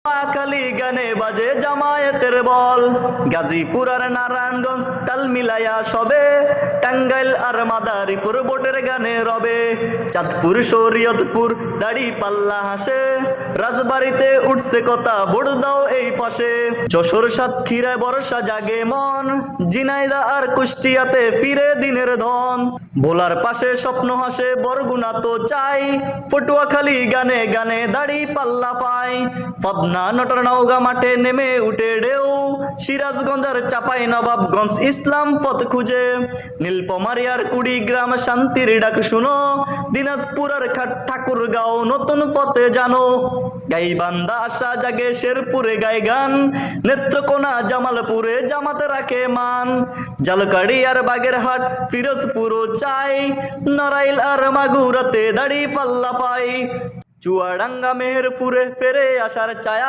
নোয়াখালী গানে বাজে জামায়াতের বল, গাজীপুর আর নারায়ণগঞ্জ তাল মিলাইয়া সবে, টাঙ্গাইল আর মাদারীপুর বোটের গানে রবে, চাঁদপুর শরীয়তপুর দাড়ি পাল্লা হাসে, রাজবাড়িতে উঠছে কথা ভোট দাও এই পাশে, যশোর সাতক্ষীরায় বর্ষা জাগে মন, ঝিনাইদহ আর কুষ্টিয়াতে ফিরে দিনের ধন, ভোলার পাশে স্বপ্ন হাসে বরগুনা তো চাই, পটুয়াখালী গানে গানে দাড়ি পাল্লা পাই, পাবনা নটরনৌগা মাঠে নেমে উঠে ঢেউ, সিরাজগঞ্জ আর চাপাই নবাবগঞ্জ ইসলাম পথ খুঁজে, নীলপমারিয়ার কুড়িগ্রাম শান্তির ডাক শুনো, দিনাজপুর আর ঠাকুরগাঁও নতুন পথে জানো, গাইবান্ধা আশা জাগে শেরপুরে গায় গান, নেত্রকোনা জামালপুরে জামাতে রাখে মান, জালকাড়ি আর বাগেরহাট ফিরোজপুর চাই, নড়াইল আর মাগুরাতে দাড়ি পাল্লা পাই, চুয়াডাঙ্গা মেহেরপুরে ফেরে আসার ছায়া।